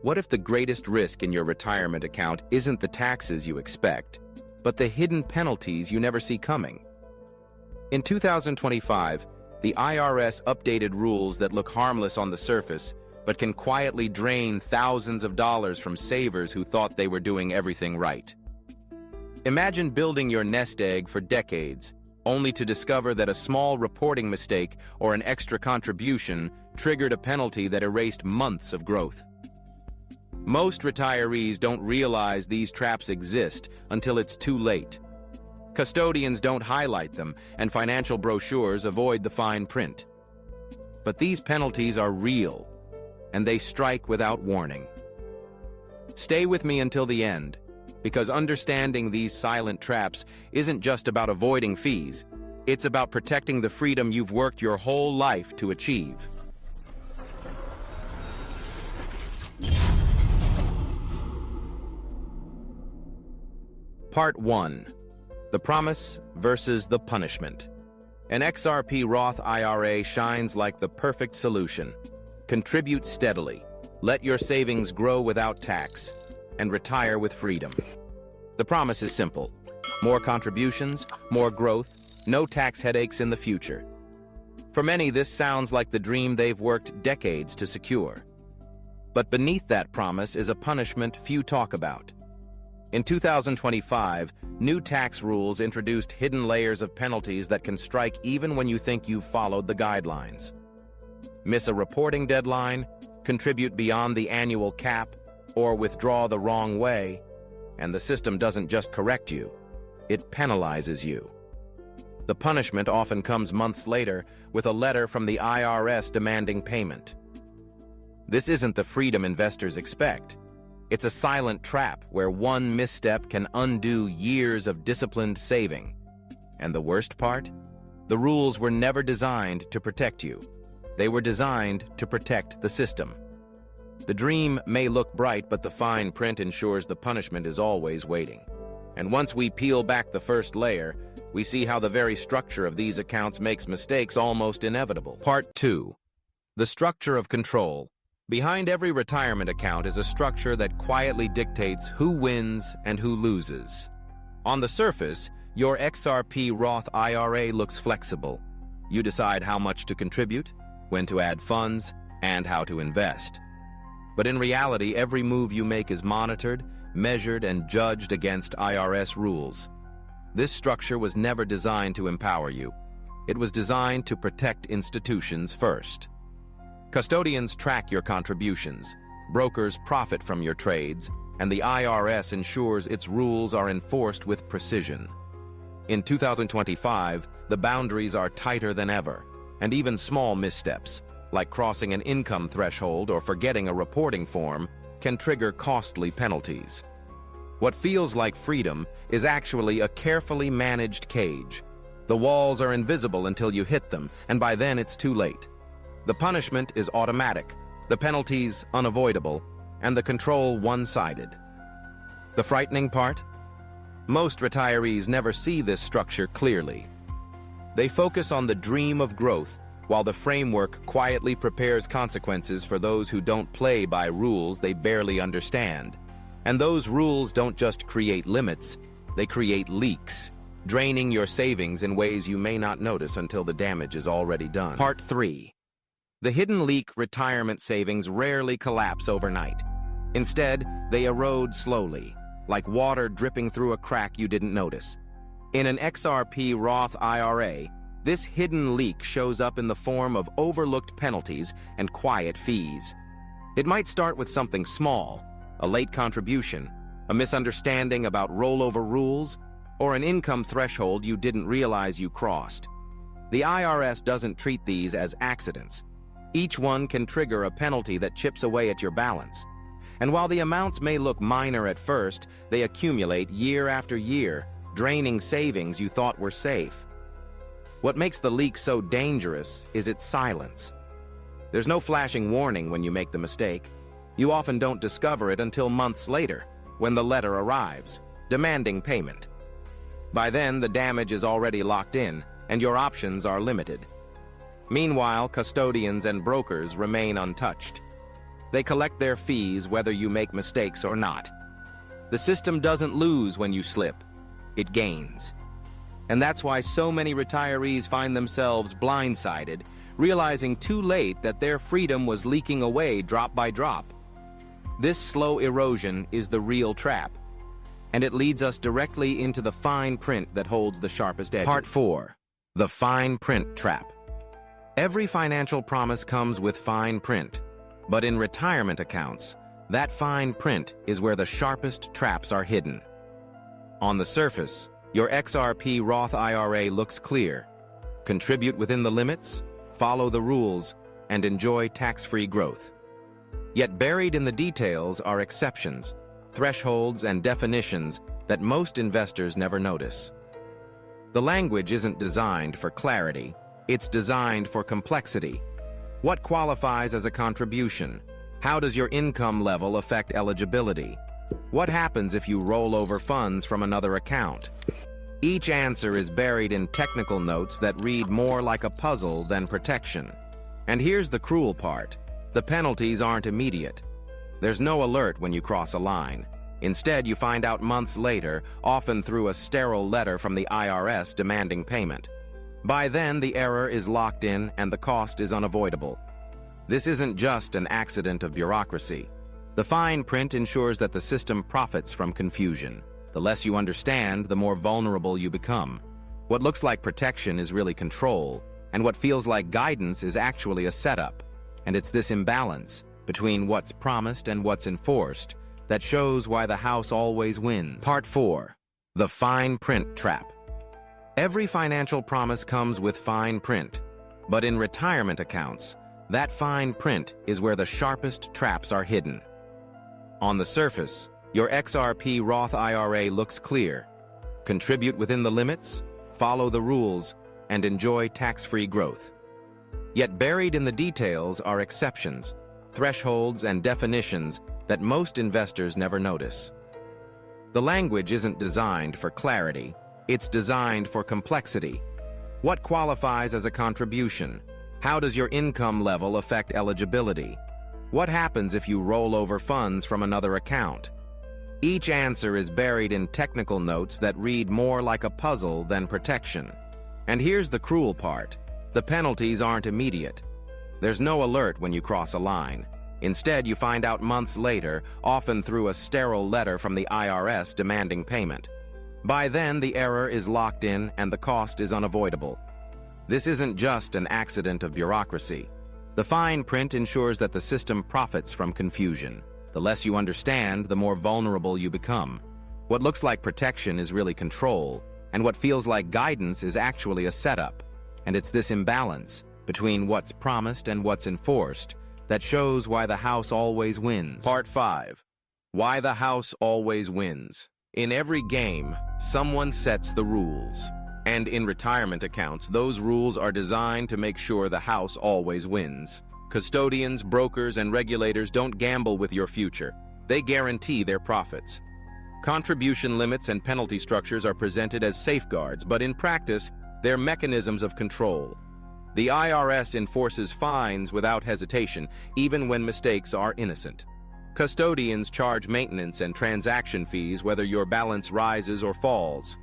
What if the greatest risk in your retirement account isn't the taxes you expect, but the hidden penalties you never see coming? In 2025, the IRS updated rules that look harmless on the surface, but can quietly drain thousands of dollars from savers who thought they were doing everything right. Imagine building your nest egg for decades, only to discover that a small reporting mistake or an extra contribution triggered a penalty that erased months of growth. Most retirees don't realize these traps exist until it's too late. Custodians don't highlight them, and financial brochures avoid the fine print. But these penalties are real, and they strike without warning. Stay with me until the end, because understanding these silent traps isn't just about avoiding fees, it's about protecting the freedom you've worked your whole life to achieve. Part 1. The Promise versus the Punishment. An XRP Roth IRA shines like the perfect solution. Contribute steadily, let your savings grow without tax, and retire with freedom. The promise is simple. More contributions, more growth, no tax headaches in the future. For many, this sounds like the dream they've worked decades to secure. But beneath that promise is a punishment few talk about. In 2025, new tax rules introduced hidden layers of penalties that can strike even when you think you've followed the guidelines. Miss a reporting deadline, contribute beyond the annual cap, or withdraw the wrong way, and the system doesn't just correct you, it penalizes you. The punishment often comes months later with a letter from the IRS demanding payment. This isn't the freedom investors expect. It's a silent trap where one misstep can undo years of disciplined saving. And the worst part? The rules were never designed to protect you. They were designed to protect the system. The dream may look bright, but the fine print ensures the punishment is always waiting. And once we peel back the first layer, we see how the very structure of these accounts makes mistakes almost inevitable. Part 2. The Structure of Control. Behind every retirement account is a structure that quietly dictates who wins and who loses. On the surface, your XRP Roth IRA looks flexible. You decide how much to contribute, when to add funds, and how to invest. But in reality, every move you make is monitored, measured, and judged against IRS rules. This structure was never designed to empower you. It was designed to protect institutions first. Custodians track your contributions, brokers profit from your trades, and the IRS ensures its rules are enforced with precision. In 2025, the boundaries are tighter than ever, and even small missteps, like crossing an income threshold or forgetting a reporting form, can trigger costly penalties. What feels like freedom is actually a carefully managed cage. The walls are invisible until you hit them, and by then it's too late. The punishment is automatic, the penalties unavoidable, and the control one-sided. The frightening part? Most retirees never see this structure clearly. They focus on the dream of growth, while the framework quietly prepares consequences for those who don't play by rules they barely understand. And those rules don't just create limits, they create leaks, draining your savings in ways you may not notice until the damage is already done. Part 3. The hidden leak. Retirement savings rarely collapse overnight. Instead, they erode slowly, like water dripping through a crack you didn't notice. In an XRP Roth IRA, this hidden leak shows up in the form of overlooked penalties and quiet fees. It might start with something small, a late contribution, a misunderstanding about rollover rules, or an income threshold you didn't realize you crossed. The IRS doesn't treat these as accidents. Each one can trigger a penalty that chips away at your balance. And while the amounts may look minor at first, they accumulate year after year, draining savings you thought were safe. What makes the leak so dangerous is its silence. There's no flashing warning when you make the mistake. You often don't discover it until months later, when the letter arrives, demanding payment. By then, the damage is already locked in, and your options are limited. Meanwhile, custodians and brokers remain untouched. They collect their fees whether you make mistakes or not. The system doesn't lose when you slip. It gains. And that's why so many retirees find themselves blindsided, realizing too late that their freedom was leaking away drop by drop. This slow erosion is the real trap, and it leads us directly into the fine print that holds the sharpest edges. Part 4. The Fine Print Trap. Every financial promise comes with fine print, but in retirement accounts, that fine print is where the sharpest traps are hidden. On the surface, your XRP Roth IRA looks clear. Contribute within the limits, follow the rules, and enjoy tax-free growth. Yet buried in the details are exceptions, thresholds, and definitions that most investors never notice. The language isn't designed for clarity, it's designed for complexity. What qualifies as a contribution? How does your income level affect eligibility? What happens if you roll over funds from another account? Each answer is buried in technical notes that read more like a puzzle than protection. And here's the cruel part. The penalties aren't immediate. There's no alert when you cross a line. Instead, you find out months later, often through a sterile letter from the IRS demanding payment. By then, the error is locked in and the cost is unavoidable. This isn't just an accident of bureaucracy. The fine print ensures that the system profits from confusion. The less you understand, the more vulnerable you become. What looks like protection is really control, and what feels like guidance is actually a setup. And it's this imbalance between what's promised and what's enforced that shows why the house always wins. Part 4. The Fine Print Trap. Every financial promise comes with fine print, but in retirement accounts, that fine print is where the sharpest traps are hidden. On the surface, your XRP Roth IRA looks clear. Contribute within the limits, follow the rules, and enjoy tax-free growth. Yet buried in the details are exceptions, thresholds, and definitions that most investors never notice. The language isn't designed for clarity, it's designed for complexity. What qualifies as a contribution? How does your income level affect eligibility? What happens if you roll over funds from another account? Each answer is buried in technical notes that read more like a puzzle than protection. And here's the cruel part. The penalties aren't immediate. There's no alert when you cross a line. Instead, you find out months later, often through a sterile letter from the IRS demanding payment. By then, the error is locked in and the cost is unavoidable. This isn't just an accident of bureaucracy. The fine print ensures that the system profits from confusion. The less you understand, the more vulnerable you become. What looks like protection is really control, and what feels like guidance is actually a setup. And it's this imbalance between what's promised and what's enforced that shows why the house always wins. Part 5. Why the house always wins. In every game, someone sets the rules. And in retirement accounts, those rules are designed to make sure the house always wins. Custodians, brokers, and regulators don't gamble with your future. They guarantee their profits. Contribution limits and penalty structures are presented as safeguards, but in practice, they're mechanisms of control. The IRS enforces fines without hesitation, even when mistakes are innocent. Custodians charge maintenance and transaction fees whether your balance rises or falls.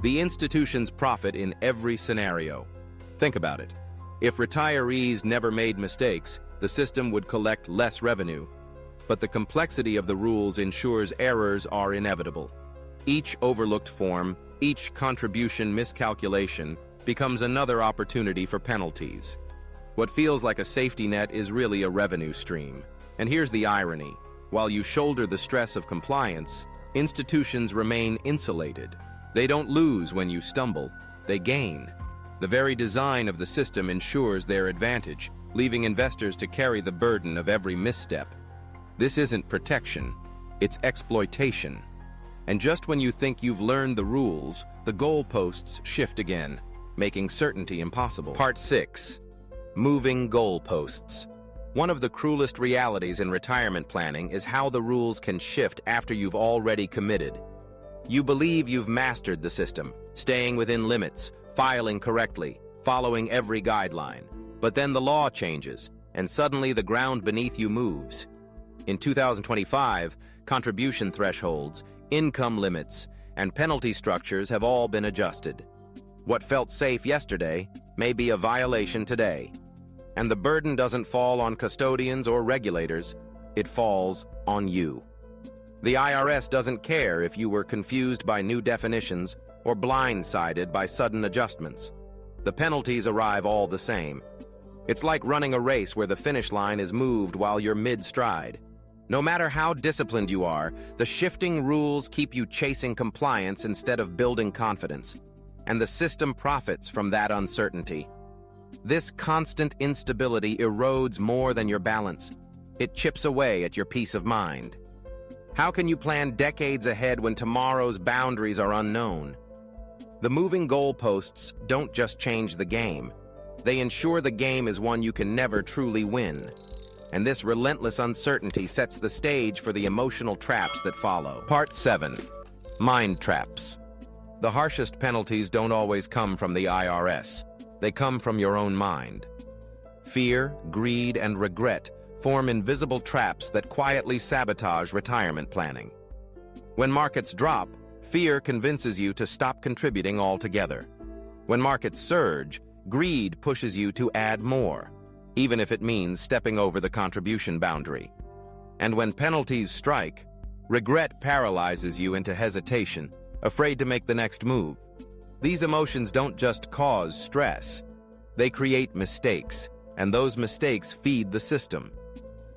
The institutions profit in every scenario. Think about it. If retirees never made mistakes, the system would collect less revenue. But the complexity of the rules ensures errors are inevitable. Each overlooked form, each contribution miscalculation, becomes another opportunity for penalties. What feels like a safety net is really a revenue stream. And here's the irony. While you shoulder the stress of compliance, institutions remain insulated. They don't lose when you stumble, they gain. The very design of the system ensures their advantage, leaving investors to carry the burden of every misstep. This isn't protection, it's exploitation. And just when you think you've learned the rules, the goalposts shift again, making certainty impossible. Part 6. Moving goalposts. One of the cruelest realities in retirement planning is how the rules can shift after you've already committed. You believe you've mastered the system, staying within limits, filing correctly, following every guideline. But then the law changes, and suddenly the ground beneath you moves. In 2025, contribution thresholds, income limits, and penalty structures have all been adjusted. What felt safe yesterday may be a violation today. And the burden doesn't fall on custodians or regulators, it falls on you. The IRS doesn't care if you were confused by new definitions or blindsided by sudden adjustments. The penalties arrive all the same. It's like running a race where the finish line is moved while you're mid-stride. No matter how disciplined you are, the shifting rules keep you chasing compliance instead of building confidence. And the system profits from that uncertainty. This constant instability erodes more than your balance. It chips away at your peace of mind. How can you plan decades ahead when tomorrow's boundaries are unknown? The moving goalposts don't just change the game. They ensure the game is one you can never truly win. And this relentless uncertainty sets the stage for the emotional traps that follow. Part 7. Mind Traps. The harshest penalties don't always come from the IRS. They come from your own mind. Fear, greed, and regret form invisible traps that quietly sabotage retirement planning. When markets drop, fear convinces you to stop contributing altogether. When markets surge, greed pushes you to add more, even if it means stepping over the contribution boundary. And when penalties strike, regret paralyzes you into hesitation, afraid to make the next move. These emotions don't just cause stress, they create mistakes, and those mistakes feed the system.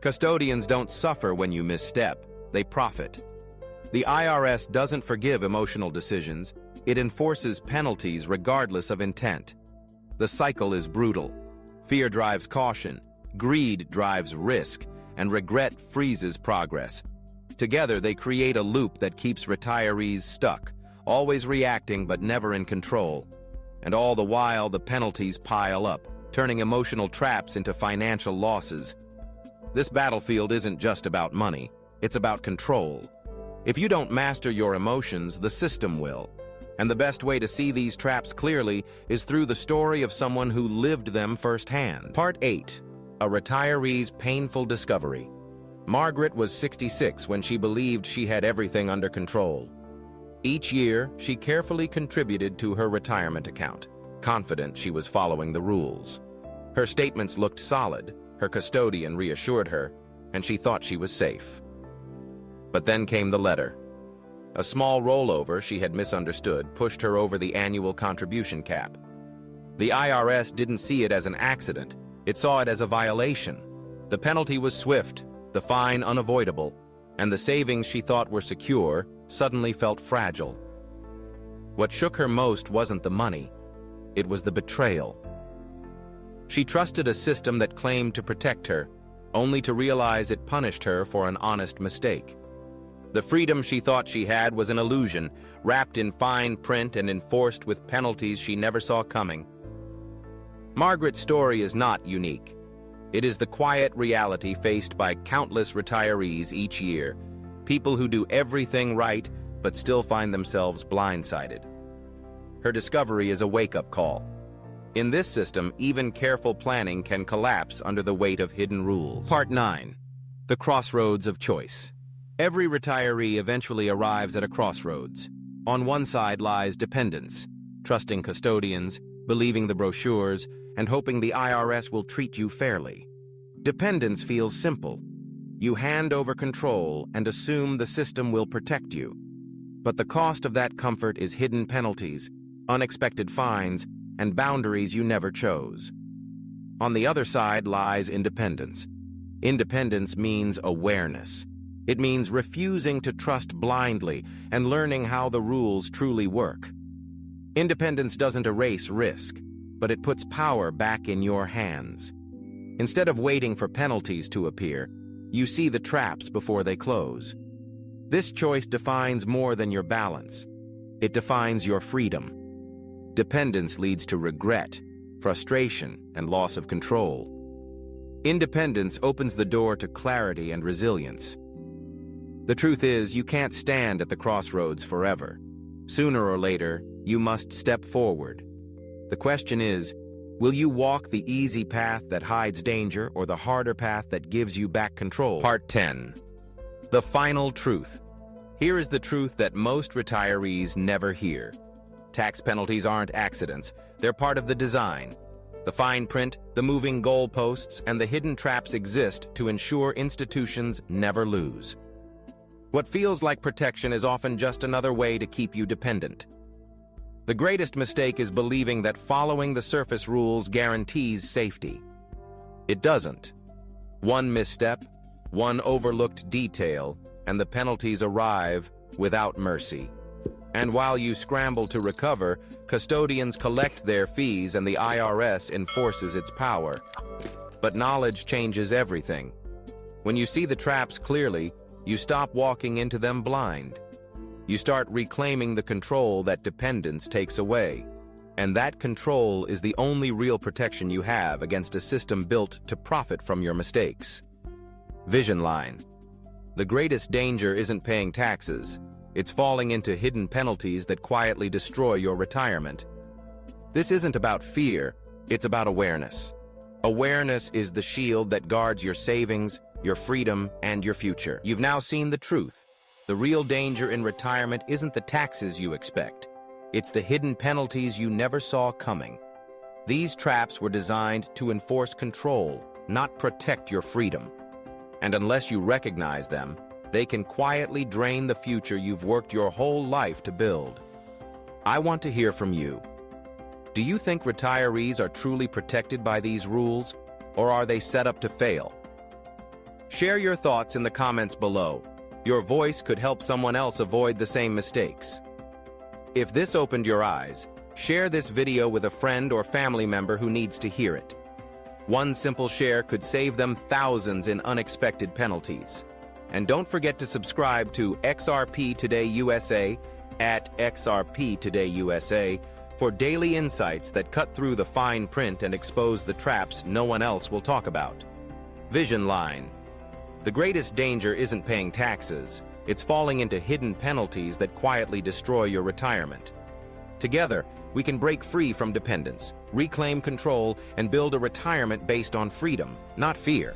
Custodians don't suffer when you misstep, they profit. The IRS doesn't forgive emotional decisions, it enforces penalties regardless of intent. The cycle is brutal. Fear drives caution, greed drives risk, and regret freezes progress. Together, they create a loop that keeps retirees stuck, always reacting but never in control. And all the while, the penalties pile up, turning emotional traps into financial losses. This battlefield isn't just about money, it's about control. If you don't master your emotions, the system will. And the best way to see these traps clearly is through the story of someone who lived them firsthand. Part 8. A retiree's painful discovery. Margaret was 66 when she believed she had everything under control. Each year, she carefully contributed to her retirement account, confident she was following the rules. Her statements looked solid, her custodian reassured her, and she thought she was safe. But then came the letter. A small rollover she had misunderstood pushed her over the annual contribution cap. The IRS didn't see it as an accident, it saw it as a violation. The penalty was swift, the fine unavoidable, and the savings she thought were secure suddenly felt fragile. What shook her most wasn't the money, it was the betrayal. She trusted a system that claimed to protect her, only to realize it punished her for an honest mistake. The freedom she thought she had was an illusion, wrapped in fine print and enforced with penalties she never saw coming. Margaret's story is not unique. It is the quiet reality faced by countless retirees each year, people who do everything right but still find themselves blindsided. Her discovery is a wake-up call. In this system, even careful planning can collapse under the weight of hidden rules. Part 9. The Crossroads of Choice. Every retiree eventually arrives at a crossroads. On one side lies dependence, trusting custodians, believing the brochures, and hoping the IRS will treat you fairly. Dependence feels simple. You hand over control and assume the system will protect you. But the cost of that comfort is hidden penalties, unexpected fines, and boundaries you never chose. On the other side lies independence. Independence means awareness. It means refusing to trust blindly and learning how the rules truly work. Independence doesn't erase risk, but it puts power back in your hands. Instead of waiting for penalties to appear, you see the traps before they close. This choice defines more than your balance. It defines your freedom. Dependence leads to regret, frustration, and loss of control. Independence opens the door to clarity and resilience. The truth is, you can't stand at the crossroads forever. Sooner or later, you must step forward. The question is, Will you walk the easy path that hides danger or the harder path that gives you back control? Part 10. The final truth. Here is the truth that most retirees never hear. Tax penalties aren't accidents. They're part of the design. The fine print, the moving goalposts, and the hidden traps exist to ensure institutions never lose. What feels like protection is often just another way to keep you dependent. The greatest mistake is believing that following the surface rules guarantees safety. It doesn't. One misstep, one overlooked detail, and the penalties arrive without mercy. And while you scramble to recover, custodians collect their fees and the IRS enforces its power. But knowledge changes everything. When you see the traps clearly, you stop walking into them blind. You start reclaiming the control that dependence takes away. And that control is the only real protection you have against a system built to profit from your mistakes. Vision line. The greatest danger isn't paying taxes. It's falling into hidden penalties that quietly destroy your retirement. This isn't about fear, it's about awareness. Awareness is the shield that guards your savings, your freedom, and your future. You've now seen the truth. The real danger in retirement isn't the taxes you expect. It's the hidden penalties you never saw coming. These traps were designed to enforce control, not protect your freedom. And unless you recognize them, they can quietly drain the future you've worked your whole life to build. I want to hear from you. Do you think retirees are truly protected by these rules, or are they set up to fail? Share your thoughts in the comments below. Your voice could help someone else avoid the same mistakes. If this opened your eyes, share this video with a friend or family member who needs to hear it. One simple share could save them thousands in unexpected penalties. And don't forget to subscribe to XRP Today USA at XRP Today USA for daily insights that cut through the fine print and expose the traps no one else will talk about. Vision line. The greatest danger isn't paying taxes, it's falling into hidden penalties that quietly destroy your retirement. Together, we can break free from dependence, reclaim control, and build a retirement based on freedom, not fear.